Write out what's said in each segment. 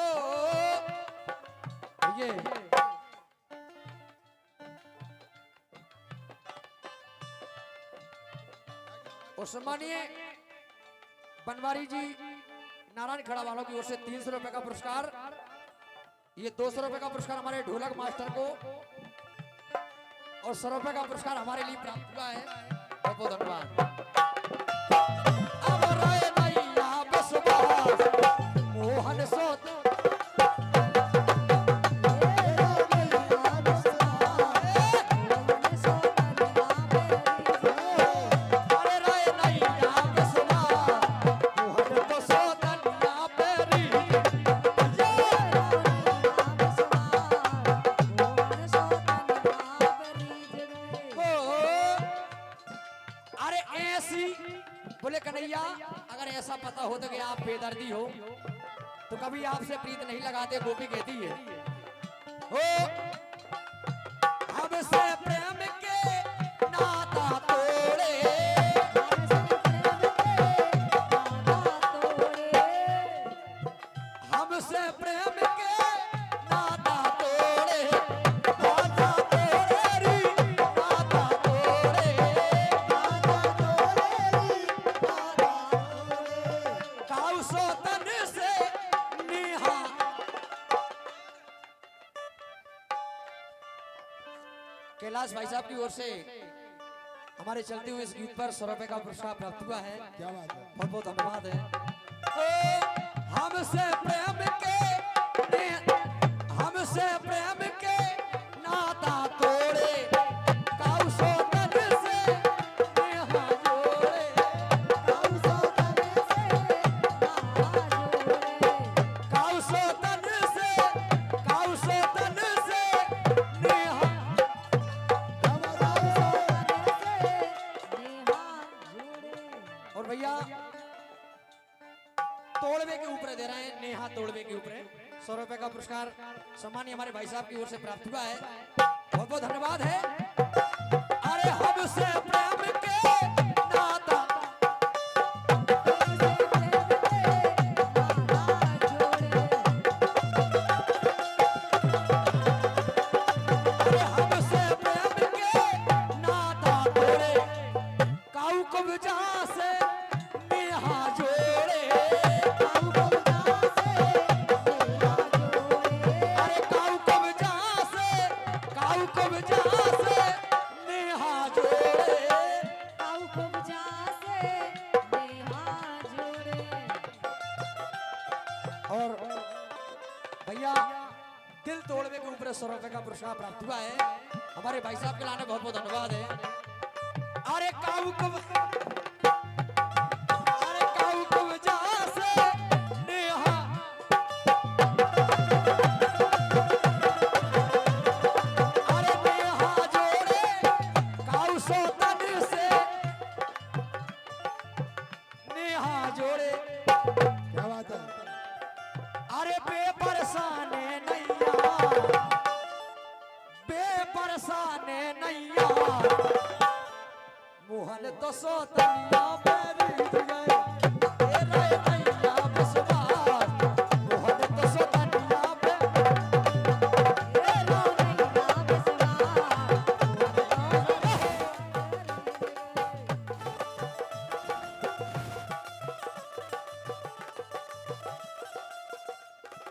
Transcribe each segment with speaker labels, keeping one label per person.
Speaker 1: हो ये और सम्मानीय बनवारी जी नारायण खड़ा वालों की ओर से 300 रुपए का पुरस्कार। ये 200 रुपए का पुरस्कार हमारे ढोलक मास्टर को और 100 रुपए का पुरस्कार हमारे लिए प्राप्त हुआ है। बहुत बहुत धन्यवाद। मोहन सोत बोले कन्हैया, अगर ऐसा पता हो तो कि आप बेदर्दी हो तो कभी आपसे प्रीत नहीं लगाते। गोपी कहती है हो हमसे प्रेम के नाता तोड़े, हमसे प्रेम के नाता तोड़े, नाता तोड़े री नाता तोड़े, काऊ सो तन से निहा। कैलाश भाई साहब की ओर से हमारे चलते हुए इस गीत पर 100 रुपए का पुरस्कार प्राप्त हुआ है।
Speaker 2: क्या बात है,
Speaker 1: बहुत बहुत धन्यवाद है। हमसे प्रेम के हमसे प्रेम के नाता तोड़े, काऊ सो तन से नेहा जोड़े, काऊ सो तन से नेहा। और भैया तोड़वे के ऊपर दे रहे हैं, नेहा तोड़वे के ऊपर 100 रुपए का पुरस्कार सम्मानीय हमारे भाई साहब की ओर से प्राप्त हुआ है। बहुत बहुत धन्यवाद है। अरे हमसे प्रेम के नाता अरे हमसे प्रेम के नाता तोड़े, काऊ कब्जा से नेहा जोड़े, अरे काऊ कब्जा से नेहा जोड़े। और भैया दिल तोड़वे के ऊपर 100 रुपए का पुरस्कार प्राप्त हुआ है। हमारे भाई साहब के लाने बहुत बहुत धन्यवाद है। अरे काऊ कब्जा से नेहा, अरे नेहा जोड़े, काऊ सो तन से नेहा जोड़े।
Speaker 2: क्या बात है,
Speaker 1: अरे बेपरसाने नैया, बेपरसाने नैया, मोहन तो सो तनिया मेरी गए, तेरा नैया बसवार, मोहन तो सो तनिया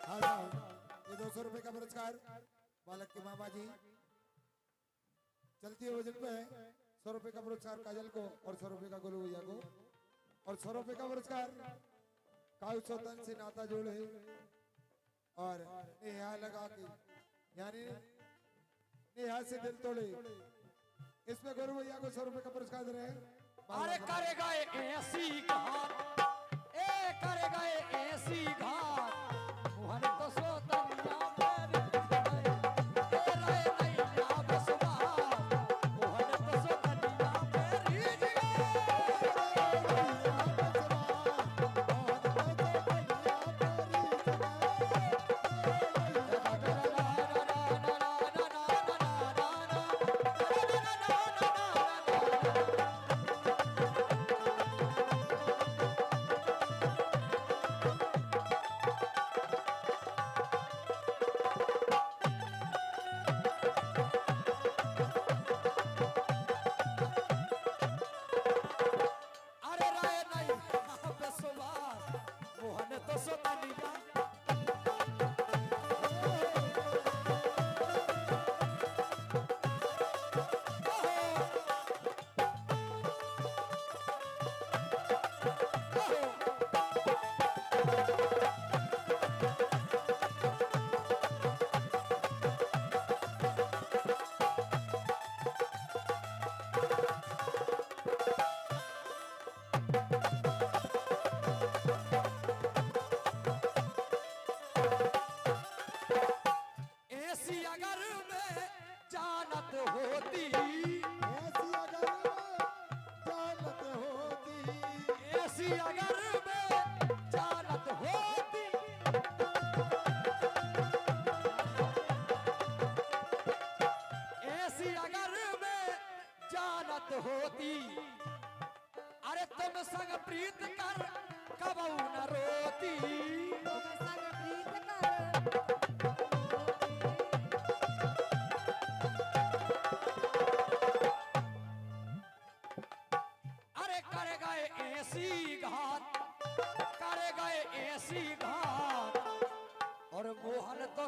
Speaker 2: हाँ साहब, ये 200 रुपए का पुरस्कार बालक के मामा जी। चलती है वजन पे 100 रुपए का पुरस्कार काजल को और 100 रुपए का गोलू भैया को और 100 रुपए का पुरस्कार काऊ सोतन से नाता जोड़े और नेहा लगा के यानी नेहा से दिल तोड़े। इसमें गोलू भैया को 100 रुपए का पुरस्कार दे रहे हैं।
Speaker 1: अरे करेगा ऐसी घात, ए करेगा ऐसी घात, मोहन तो सो तनिया मेरी गए, तेरा नैया बसवार, मोहन तो सो तनिया मेरी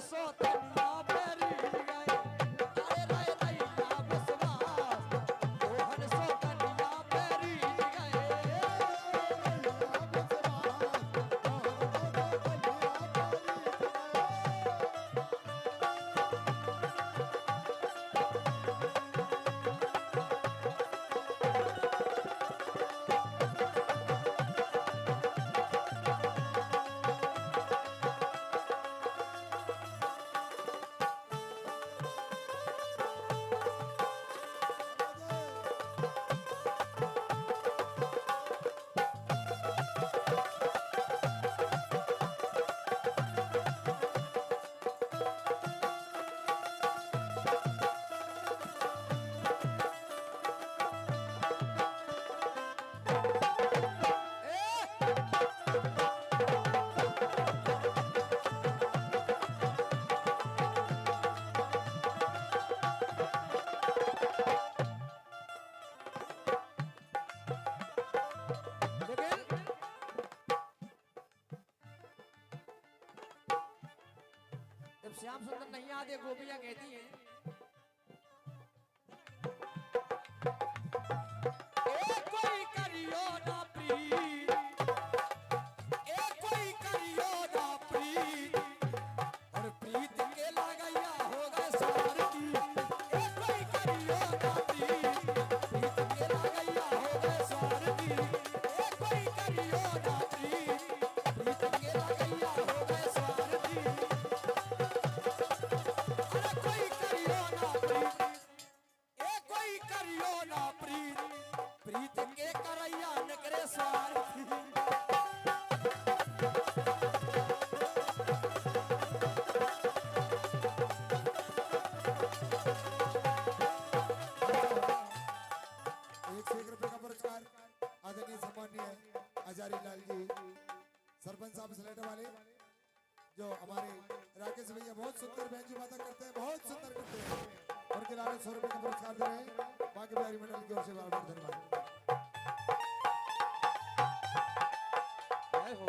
Speaker 1: सो तनिया बेरी गए अरे रहे नैया विश्वास मोहन सो तनिया बेरी गए लेकिन जब श्याम सुंदर नहीं आते गोपियां कहती हैं ए कोई करियो ना प्रीत ए कोई करियो ना प्रीत और प्रीत के लागैया होगा सारथी ए कोई करियो ना प्रीत प्रीत के लागैया होगा सारथी ए कोई करियो ना प्रीत प्रीत के लागैया होगा सारथी अरे कोई करियो ना प्रीत ए कोई करियो ना प्रीत प्रीत के करैया नकरे सारथी
Speaker 2: एक सौ 1 रुपए का पुरस्कार आदरणीय सम्मानीय आचार्य लाल जी सरपंच साहब स्लेटर वाले जो हमारे राकेश भैया बहुत सुंदर बैंजू माता करते हैं, बहुत सुंदर करते हैं। उनके लाल 100 रुपए का पुरस्कार दे रहे हैं। बाकी बिहारी मंडल की ओर से बहुत बहुत धन्यवाद।
Speaker 1: जय हो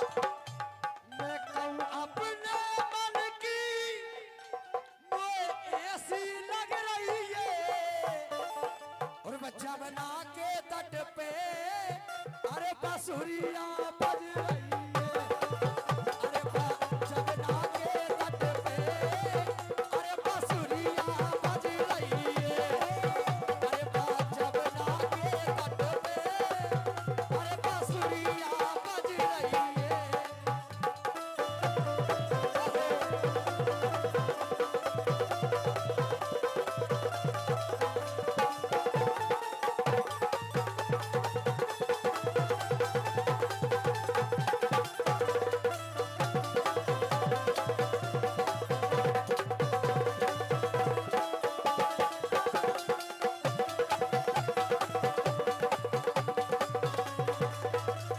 Speaker 1: मैं कहूँ अपने मन की वो ऐसी लग रही है और बच्चा बना के तट पे अरे बांसुरियां बज रही है अरे बच्चा बना के तट पे अरे बांसुरियां बज रही है अरे बच्चा बना के तट पे अरे बांसुरियां बज रही है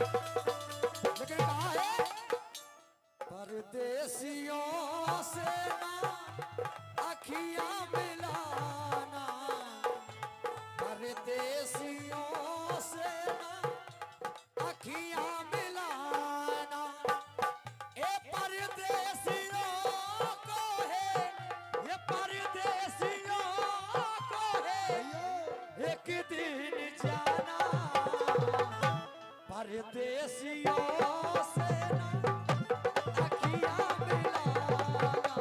Speaker 1: लेकिन कहा है परदेसियों से ना अखियां मिलाना परदेसियों से ना अखियां मिलाना ए परदेसियों को है ये परदेसियों को है एक दिन जाना परदेसियों से ना अखियां मिलाना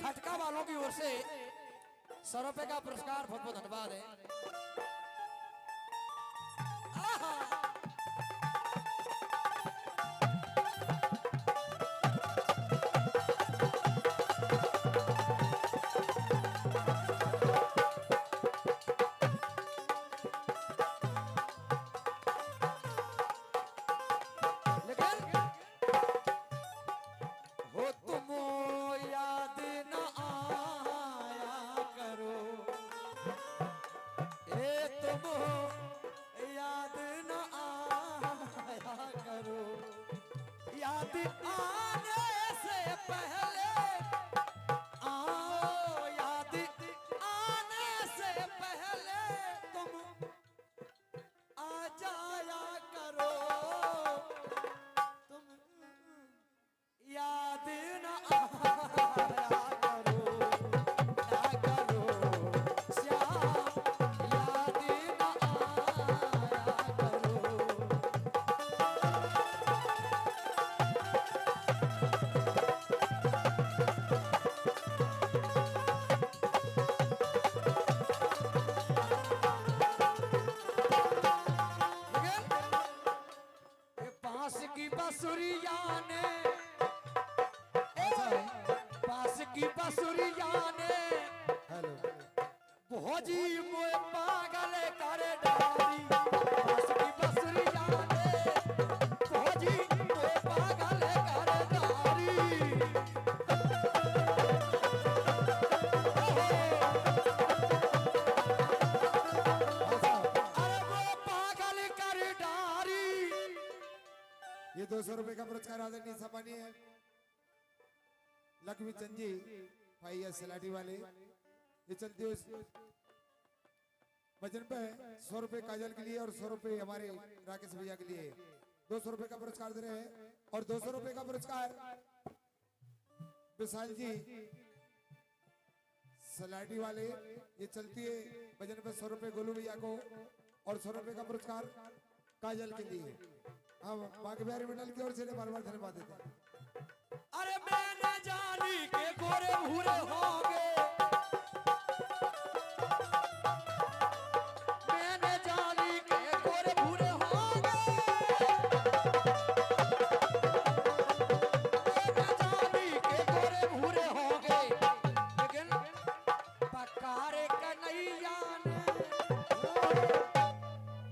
Speaker 1: खटका वालों की ओर से 100 रुपए का पुरस्कार, बहुत बहुत धन्यवाद है। आहा! लेकिन हो तुम याद न आया करो, तुम याद न आया करो, याद आने से पहले आओ, याद आने से पहले तुम आ जाया करो, तुम याद न आया करो, ना करो श्याम, याद न आया करो। ये बांस की बांसुरिया ने, बांस की बांसुरिया ने
Speaker 2: हेलो
Speaker 1: भोजी मोए पागल कर डाली, बांस की बांसुरिया ने भोजी मोए पागल कर डाली। अरे वो पागल कर डाली।
Speaker 2: ये 200 रुपए का पुरस्कार आदरणीय सम्मानीय लक्ष्मी चंद जी भाई है सलाटी वाले, ये चलती हुई भजन पे 100 रुपए काजल के लिए और 100 रुपए हमारे राकेश भैया के लिए 200 रुपए का पुरस्कार दे रहे हैं। और 200 रुपए का पुरस्कार विशाल जी सलाटी वाले, ये चलती है भजन पे 100 रुपए गोलू भैया को और 100 रुपए का पुरस्कार काजल के लिए हम बाकी बिहारी मंडल की ओर से बार बार धन्यवाद देते हैं।
Speaker 1: अरे मैंने जानी के गोरे भूरे होंगे, मैंने जानी के गोरे भूरे होंगे, मैंने जानी के गोरे भूरे होंगे, लेकिन पकारे कन्हैया ने,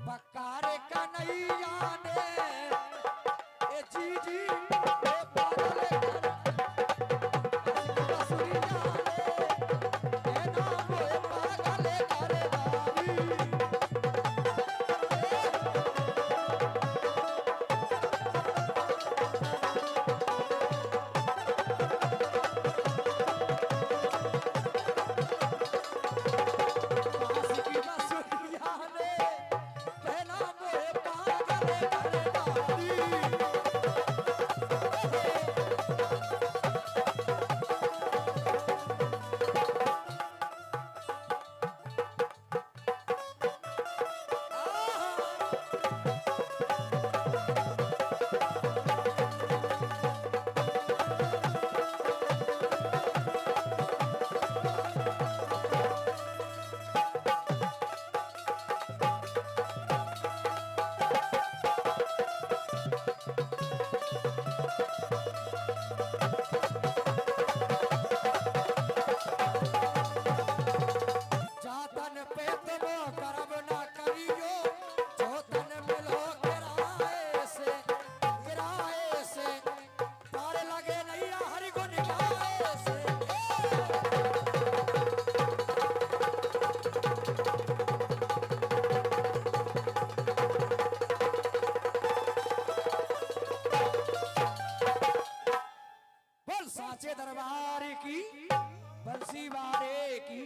Speaker 1: पकारे कन्हैया ने ए जी जी ए पागल कर बांसुरिया ने, ए नाम ए पागल कर डाली। बांस की बांसुरिया ने ए नाम ए पागल कर डाली। जातन पे तुम करब ना करियो, जो तन मिलो किराए से पार लगे नैया हरि को निगाहे से। बोल साचे दरबार की, बंसी वारे की।